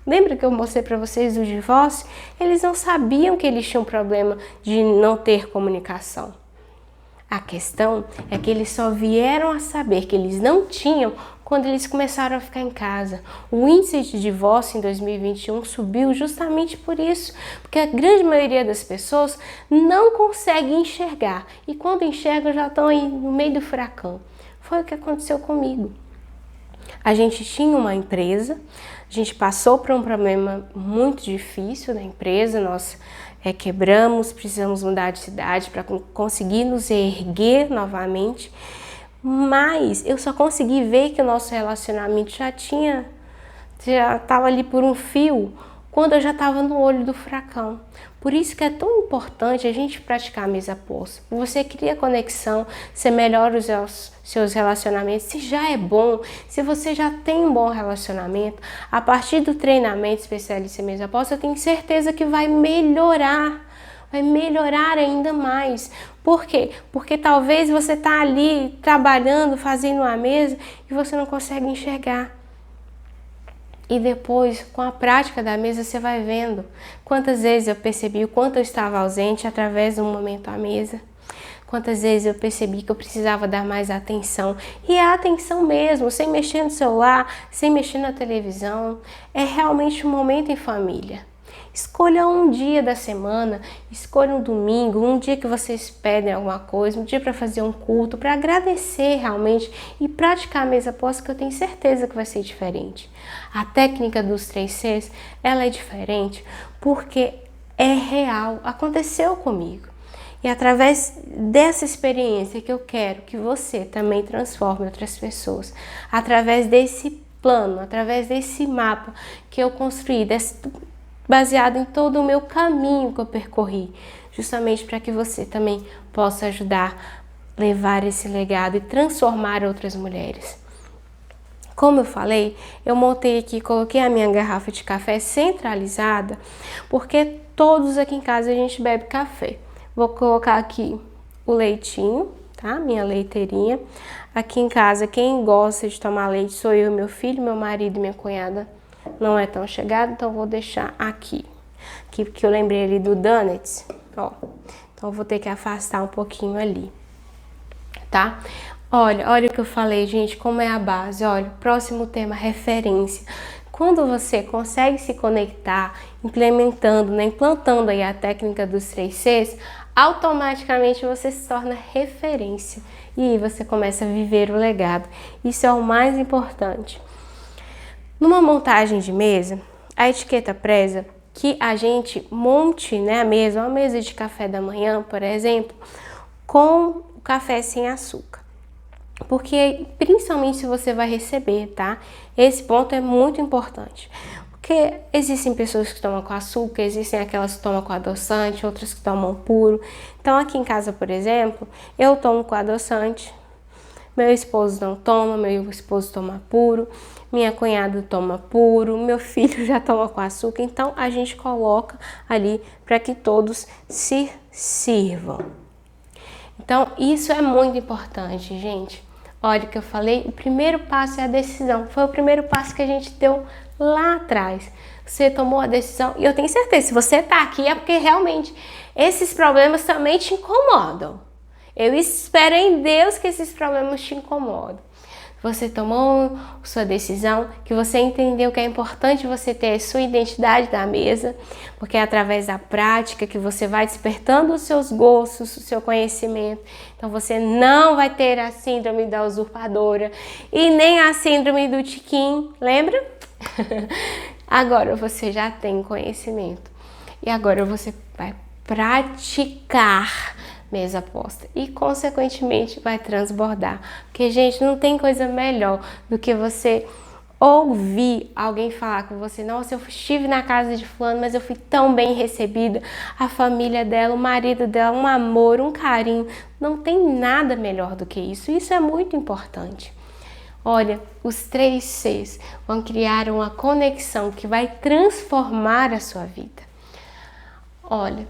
lembra que eu mostrei para vocês do divórcio? Eles não sabiam que eles tinham problema de não ter comunicação. A questão é que eles só vieram a saber que eles não tinham quando eles começaram a ficar em casa. O índice de divórcio em 2021 subiu justamente por isso, porque a grande maioria das pessoas não consegue enxergar e quando enxergam já estão aí no meio do furacão. Foi o que aconteceu comigo. A gente tinha uma empresa, a gente passou por um problema muito difícil na empresa, nós quebramos, precisamos mudar de cidade para conseguir nos erguer novamente, mas eu só consegui ver que o nosso relacionamento já estava ali por um fio, quando eu já estava no olho do furacão. Por isso que é tão importante a gente praticar a mesa posta. Você cria conexão, você melhora os seus relacionamentos. Se já é bom, se você já tem um bom relacionamento, a partir do treinamento especialista em mesa posta, eu tenho certeza que vai melhorar ainda mais. Por quê? Porque talvez você está ali trabalhando, fazendo uma mesa e você não consegue enxergar. E depois, com a prática da mesa, você vai vendo quantas vezes eu percebi o quanto eu estava ausente através do momento à mesa. quantas vezes eu percebi que eu precisava dar mais atenção. E é atenção mesmo, sem mexer no celular, sem mexer na televisão. É realmente um momento em família. Escolha um dia da semana, escolha um domingo, um dia que vocês pedem alguma coisa, um dia para fazer um culto, para agradecer realmente e praticar a mesa posta, que eu tenho certeza que vai ser diferente. A técnica dos 3 Cs, ela é diferente porque é real, aconteceu comigo. E através dessa experiência que eu quero que você também transforme outras pessoas, através desse plano, através desse mapa que eu construí, baseado em todo o meu caminho que eu percorri, justamente para que você também possa ajudar a levar esse legado e transformar outras mulheres. Como eu falei, eu montei aqui, coloquei a minha garrafa de café centralizada, porque todos aqui em casa a gente bebe café. Vou colocar aqui o leitinho, tá? Minha leiteirinha. Aqui em casa, quem gosta de tomar leite sou eu, meu filho, meu marido e minha cunhada. Não é tão chegado, então vou deixar aqui. Aqui porque eu lembrei ali do donuts, ó. Então eu vou ter que afastar um pouquinho ali, tá? Olha o que eu falei, gente, como é a base. Olha, próximo tema, referência. Quando você consegue se conectar, implementando, né, implantando aí a técnica dos 3 Cs, automaticamente você se torna referência. E aí você começa a viver o legado. Isso é o mais importante. Numa montagem de mesa, a etiqueta preza que a gente monte, né, a mesa, uma mesa de café da manhã, por exemplo, com o café sem açúcar. Porque, principalmente se você vai receber, tá? Esse ponto é muito importante. Porque existem pessoas que tomam com açúcar, existem aquelas que tomam com adoçante, outras que tomam puro. Então, aqui em casa, por exemplo, eu tomo com adoçante, meu esposo não toma, meu esposo toma puro, minha cunhada toma puro, meu filho já toma com açúcar. Então, a gente coloca ali para que todos se sirvam. Então, isso é muito importante, gente. Olha o que eu falei, o primeiro passo é a decisão. Foi o primeiro passo que a gente deu lá atrás. Você tomou a decisão e eu tenho certeza, se você tá aqui é porque realmente esses problemas também te incomodam. Eu espero em Deus que esses problemas te incomodem. Você tomou sua decisão, que você entendeu que é importante você ter a sua identidade da mesa, porque é através da prática que você vai despertando os seus gostos, o seu conhecimento. Então você não vai ter a síndrome da usurpadora e nem a síndrome do tiquinho, lembra? Agora você já tem conhecimento e agora você vai praticar mesa posta e consequentemente vai transbordar, porque gente, não tem coisa melhor do que você ouvir alguém falar com você: nossa, eu estive na casa de fulano, mas eu fui tão bem recebida, a família dela, o marido dela, um amor, um carinho. Não tem nada melhor do que isso. Isso é muito importante. Olha, os 3 Cs vão criar uma conexão que vai transformar a sua vida. Olha,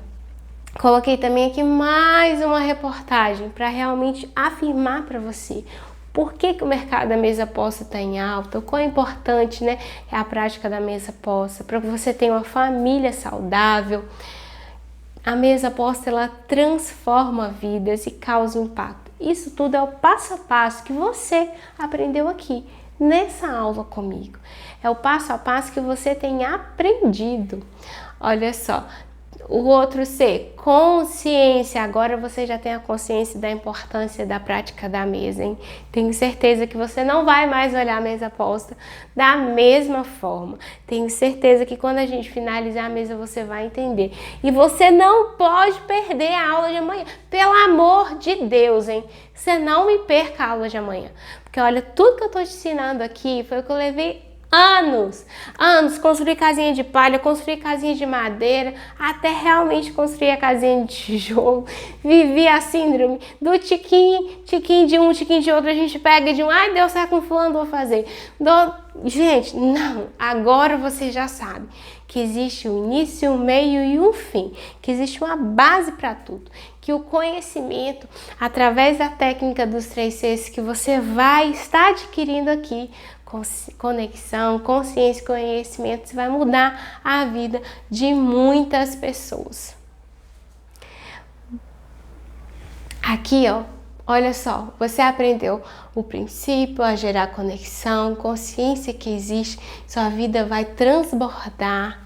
coloquei também aqui mais uma reportagem para realmente afirmar para você por que o mercado da mesa posta está em alta, o quão importante, né, é a prática da mesa posta, para que você tenha uma família saudável. A mesa posta, ela transforma vidas e causa impacto. Isso tudo é o passo a passo que você aprendeu aqui nessa aula comigo. É o passo a passo que você tem aprendido. Olha só. O outro C, consciência. Agora você já tem a consciência da importância da prática da mesa, hein? Tenho certeza que você não vai mais olhar a mesa posta da mesma forma. Tenho certeza que quando a gente finalizar a mesa você vai entender. E você não pode perder a aula de amanhã. Pelo amor de Deus, hein? Você não me perca a aula de amanhã. Porque olha, tudo que eu tô te ensinando aqui foi o que eu levei anos, construir casinha de palha, construir casinha de madeira, até realmente construir a casinha de tijolo. Vivi a síndrome do tiquinho de um, tiquinho de outro, a gente pega de um, ai, deu certo com fulano, vou fazer. Gente, não, agora você já sabe que existe um início, um meio e um fim, que existe uma base para tudo, que o conhecimento, através da técnica dos 3 Cs que você vai estar adquirindo aqui, conexão, consciência e conhecimento, vai mudar a vida de muitas pessoas. Aqui, ó, olha só, você aprendeu o princípio, a gerar conexão, consciência que existe, sua vida vai transbordar,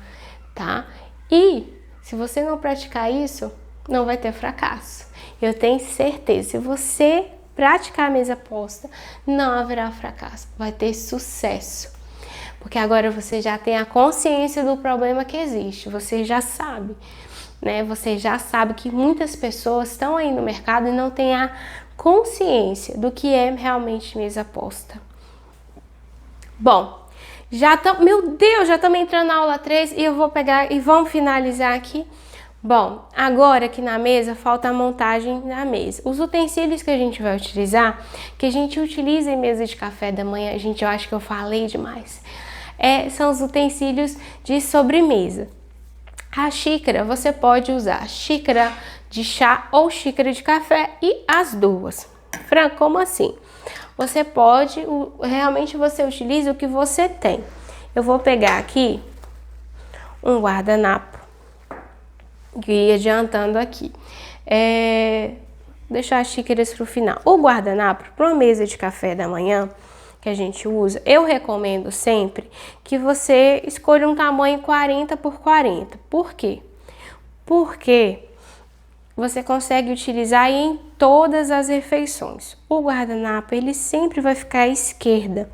tá? E se você não praticar isso, não vai ter fracasso. Eu tenho certeza, se você praticar a mesa posta, não haverá fracasso, vai ter sucesso. Porque agora você já tem a consciência do problema que existe, você já sabe, né? Você já sabe que muitas pessoas estão aí no mercado e não têm a consciência do que é realmente mesa posta. Bom, meu Deus, já estamos entrando na aula 3 e eu vou pegar e vamos finalizar aqui. Bom, agora aqui na mesa falta a montagem da mesa. Os utensílios que a gente vai utilizar, que a gente utiliza em mesa de café da manhã, eu acho que eu falei demais, são os utensílios de sobremesa. A xícara, você pode usar xícara de chá ou xícara de café e as duas. Fran, como assim? Você pode, realmente você utiliza o que você tem. Eu vou pegar aqui um guardanapo, que ia adiantando aqui. Deixar as xícaras para o final. O guardanapo, para uma mesa de café da manhã, que a gente usa, eu recomendo sempre que você escolha um tamanho 40 por 40. Por quê? Porque você consegue utilizar em todas as refeições. O guardanapo, ele sempre vai ficar à esquerda.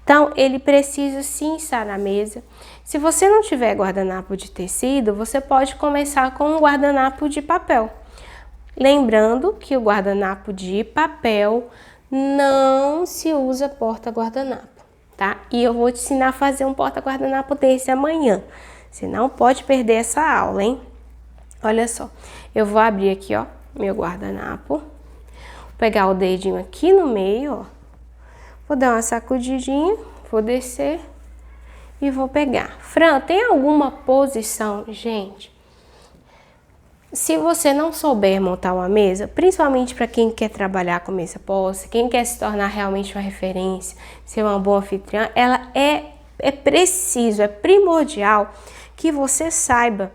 Então, ele precisa sim estar na mesa. Se você não tiver guardanapo de tecido, você pode começar com um guardanapo de papel. Lembrando que o guardanapo de papel não se usa porta-guardanapo, tá? E eu vou te ensinar a fazer um porta-guardanapo desse amanhã. Você não pode perder essa aula, hein? Olha só, eu vou abrir aqui, ó, meu guardanapo. Vou pegar o dedinho aqui no meio, ó. Vou dar uma sacudidinha, vou descer e vou pegar. Fran, tem alguma posição? Gente, se você não souber montar uma mesa, principalmente para quem quer trabalhar com mesa posta, quem quer se tornar realmente uma referência, ser uma boa anfitriã, ela é preciso, é primordial que você saiba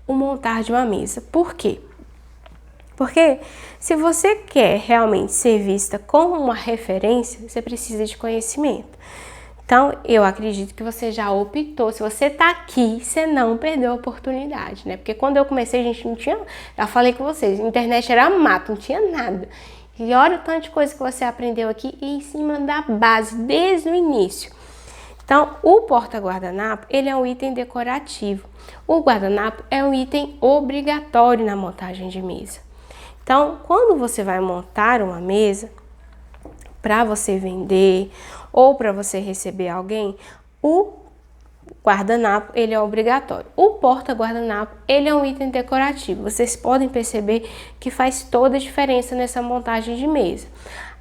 o montar de uma mesa. Por quê? Porque se você quer realmente ser vista como uma referência, você precisa de conhecimento. Então, eu acredito que você já optou. Se você tá aqui, você não perdeu a oportunidade, né? Porque quando eu comecei, a gente não tinha... Já falei com vocês, a internet era mato, não tinha nada. E olha o tanto de coisa que você aprendeu aqui em cima da base, desde o início. Então, o porta-guardanapo, ele é um item decorativo. O guardanapo é um item obrigatório na montagem de mesa. Então, quando você vai montar uma mesa para você vender ou para você receber alguém, o guardanapo, ele é obrigatório. O porta-guardanapo, ele é um item decorativo. Vocês podem perceber que faz toda a diferença nessa montagem de mesa.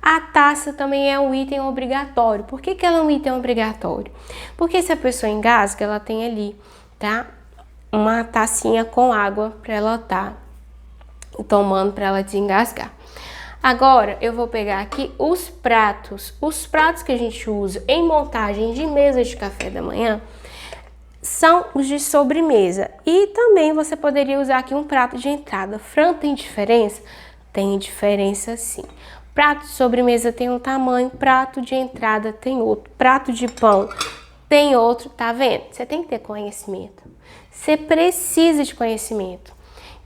A taça também é um item obrigatório. Por que ela é um item obrigatório? Porque se a pessoa engasga, ela tem ali, tá? Uma tacinha com água para ela estar tomando, para ela desengasgar. Agora, eu vou pegar aqui os pratos. Os pratos que a gente usa em montagem de mesa de café da manhã são os de sobremesa. E também você poderia usar aqui um prato de entrada. Fran, tem diferença? Tem diferença sim. Prato de sobremesa tem um tamanho, prato de entrada tem outro. Prato de pão tem outro, tá vendo? Você tem que ter conhecimento. Você precisa de conhecimento.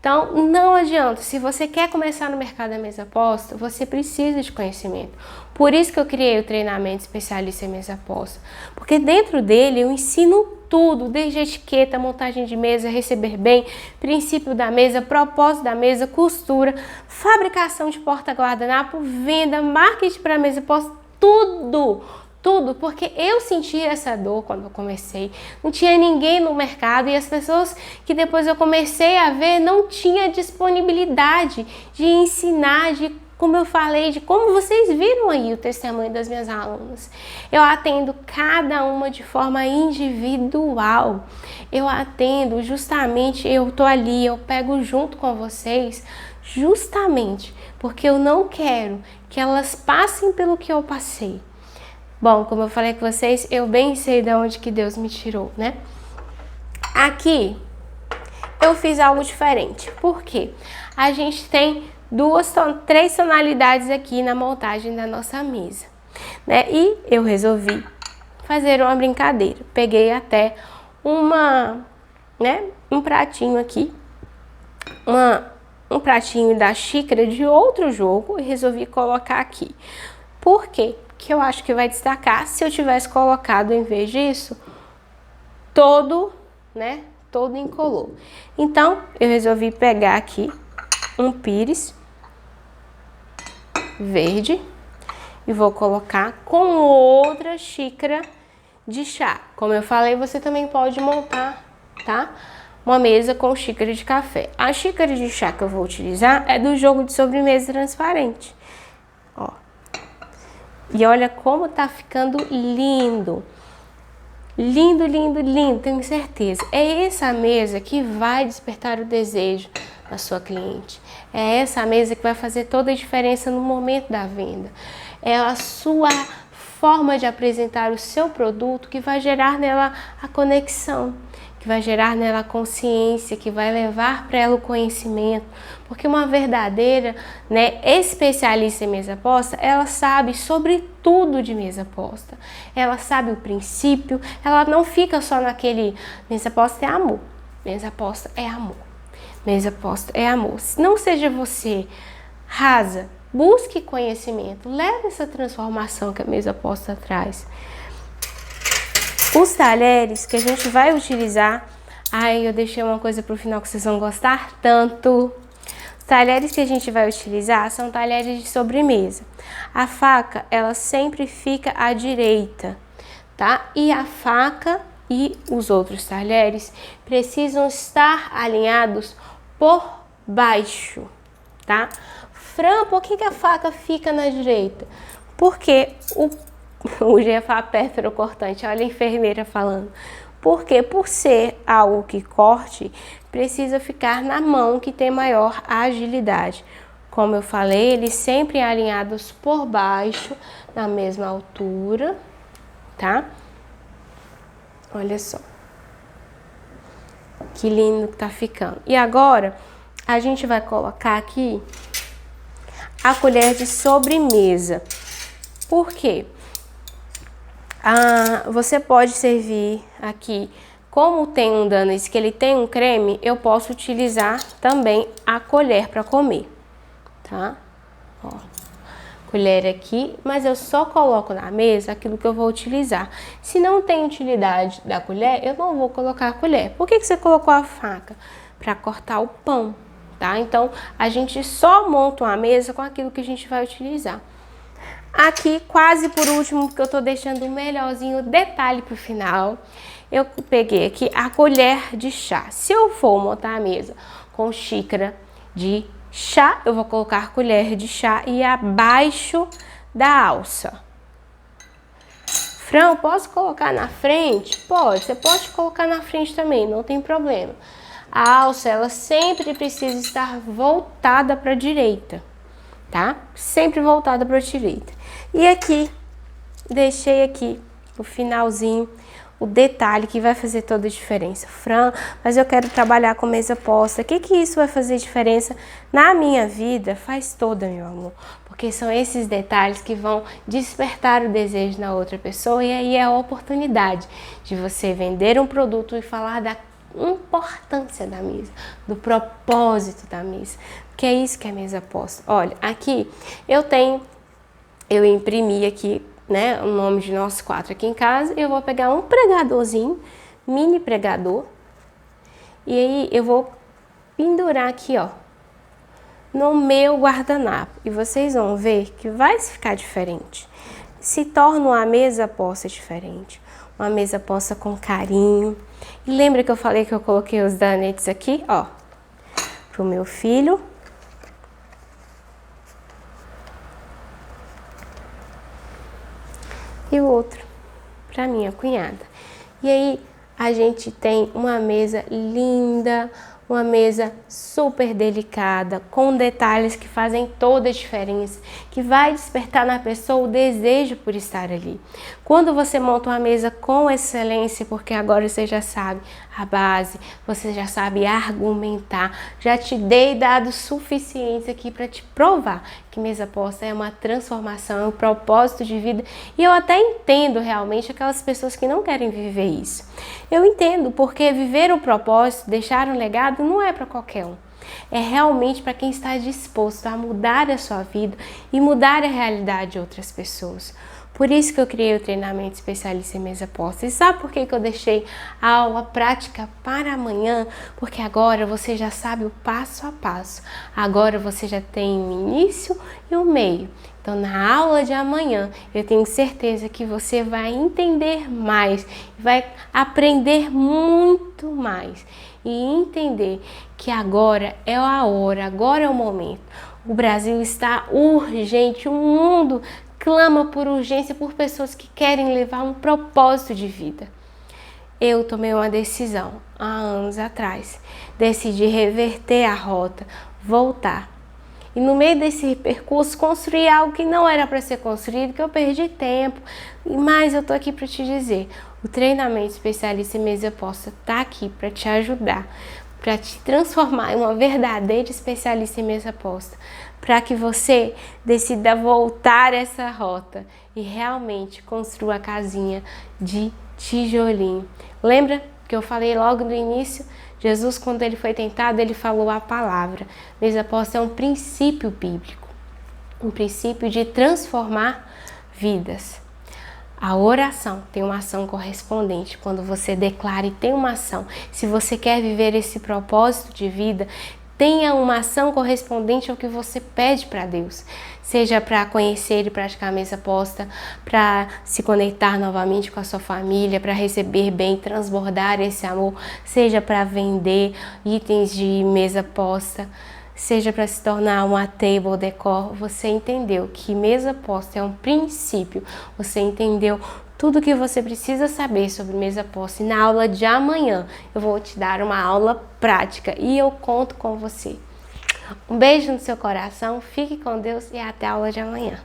Então, não adianta, se você quer começar no mercado da mesa posta, você precisa de conhecimento. Por isso que eu criei o treinamento especialista em mesa posta. Porque dentro dele eu ensino tudo, desde etiqueta, montagem de mesa, receber bem, princípio da mesa, propósito da mesa, costura, fabricação de porta-guardanapo, venda, marketing para mesa posta, tudo. Tudo, porque eu senti essa dor quando eu comecei, não tinha ninguém no mercado e as pessoas que depois eu comecei a ver não tinha disponibilidade de ensinar, de como eu falei, de como vocês viram aí o testemunho das minhas alunas. Eu atendo cada uma de forma individual, eu atendo justamente, eu tô ali, eu pego junto com vocês, justamente porque eu não quero que elas passem pelo que eu passei. Bom, como eu falei com vocês, eu bem sei de onde que Deus me tirou, né? Aqui, eu fiz algo diferente. Por quê? A gente tem três tonalidades aqui na montagem da nossa mesa, né? E eu resolvi fazer uma brincadeira. Peguei até um pratinho aqui, um pratinho da xícara de outro jogo e resolvi colocar aqui. Por quê? Porque eu acho que vai destacar se eu tivesse colocado, em vez disso, todo incolor. Então, eu resolvi pegar aqui um pires verde e vou colocar com outra xícara de chá. Como eu falei, você também pode montar, tá? Uma mesa com xícara de café. A xícara de chá que eu vou utilizar é do jogo de sobremesa transparente. Ó. E olha como tá ficando lindo. Lindo, lindo, lindo, tenho certeza. É essa mesa que vai despertar o desejo da sua cliente. É essa mesa que vai fazer toda a diferença no momento da venda. É a sua forma de apresentar o seu produto que vai gerar nela a conexão, que vai gerar nela a consciência, que vai levar para ela o conhecimento. Porque uma verdadeira, especialista em mesa posta, ela sabe sobre tudo de mesa posta. Ela sabe o princípio, ela não fica só naquele mesa posta é amor. Mesa posta é amor. Mesa posta é amor. Não seja você rasa, busque conhecimento, leve essa transformação que a mesa posta traz. Os talheres que a gente vai utilizar, eu deixei uma coisa para o final que vocês vão gostar tanto. Os talheres que a gente vai utilizar são talheres de sobremesa. A faca, ela sempre fica à direita, tá? E a faca e os outros talheres precisam estar alinhados por baixo, tá? Fran, por que a faca fica na direita? Porque o G ia falar pérfuro cortante, olha a enfermeira falando. Porque por ser algo que corte, precisa ficar na mão que tem maior agilidade. Como eu falei, eles sempre alinhados por baixo, na mesma altura, tá? Olha só. Que lindo que tá ficando. E agora, a gente vai colocar aqui a colher de sobremesa. Por quê? Você pode servir aqui, como tem um Danês que ele tem um creme, eu posso utilizar também a colher para comer, tá? Ó, colher aqui, mas eu só coloco na mesa aquilo que eu vou utilizar. Se não tem utilidade da colher, eu não vou colocar a colher. Por que você colocou a faca? Para cortar o pão, tá? Então, a gente só monta uma mesa com aquilo que a gente vai utilizar. Aqui, quase por último, porque eu tô deixando o melhorzinho detalhe pro final, eu peguei aqui a colher de chá. Se eu for montar a mesa com xícara de chá, eu vou colocar a colher de chá e abaixo da alça. Fran, posso colocar na frente? Pode, você pode colocar na frente também, não tem problema. A alça, ela sempre precisa estar voltada para a direita, tá? Sempre voltada para a direita. E aqui, deixei aqui o finalzinho, o detalhe que vai fazer toda a diferença. Fran, mas eu quero trabalhar com mesa posta. O que isso vai fazer diferença na minha vida? Faz toda, meu amor. Porque são esses detalhes que vão despertar o desejo na outra pessoa. E aí é a oportunidade de você vender um produto e falar da importância da mesa, do propósito da mesa. Que é isso que é mesa posta. Olha, aqui eu imprimi aqui, né, o nome de nós quatro aqui em casa. Eu vou pegar um pregadorzinho, mini pregador, e aí eu vou pendurar aqui, ó, no meu guardanapo. E vocês vão ver que vai ficar diferente. Se torna uma mesa posta diferente, uma mesa posta com carinho. E lembra que eu falei que eu coloquei os danetes aqui, ó, pro meu filho. E o outro para minha cunhada. E aí a gente tem uma mesa linda, uma mesa super delicada, com detalhes que fazem toda a diferença, que vai despertar na pessoa o desejo por estar ali. Quando você monta uma mesa com excelência, porque agora você já sabe, a base, você já sabe argumentar. Já te dei dados suficientes aqui para te provar que mesa posta é uma transformação, é um propósito de vida. E eu até entendo realmente aquelas pessoas que não querem viver isso. Eu entendo, porque viver o propósito, deixar um legado, não é para qualquer um. É realmente para quem está disposto a mudar a sua vida e mudar a realidade de outras pessoas. Por isso que eu criei o treinamento especialista em mesa posta. E sabe por que eu deixei a aula prática para amanhã? Porque agora você já sabe o passo a passo. Agora você já tem um início e um meio. Então, na aula de amanhã, eu tenho certeza que você vai entender mais, vai aprender muito mais e entender que agora é a hora, agora é o momento. O Brasil está urgente, o mundo clama por urgência por pessoas que querem levar um propósito de vida. Eu tomei uma decisão há anos atrás, decidi reverter a rota, voltar. E no meio desse percurso construir algo que não era para ser construído, que eu perdi tempo. Mas eu tô aqui para te dizer, o treinamento especialista em mesa posta tá aqui para te ajudar, para te transformar em uma verdadeira especialista em mesa posta, para que você decida voltar essa rota e realmente construa a casinha de tijolinho. Lembra que eu falei logo no início? Jesus, quando ele foi tentado, ele falou a palavra. Mesa posta é um princípio bíblico, um princípio de transformar vidas. A oração tem uma ação correspondente. Quando você declara e tem uma ação, se você quer viver esse propósito de vida, tenha uma ação correspondente ao que você pede para Deus. Seja para conhecer e praticar a mesa posta, para se conectar novamente com a sua família, para receber bem, transbordar esse amor, seja para vender itens de mesa posta, seja para se tornar uma table decor. Você entendeu que mesa posta é um princípio, você entendeu tudo o que você precisa saber sobre mesa posta. E na aula de amanhã eu vou te dar uma aula prática e eu conto com você. Um beijo no seu coração, fique com Deus e até a aula de amanhã.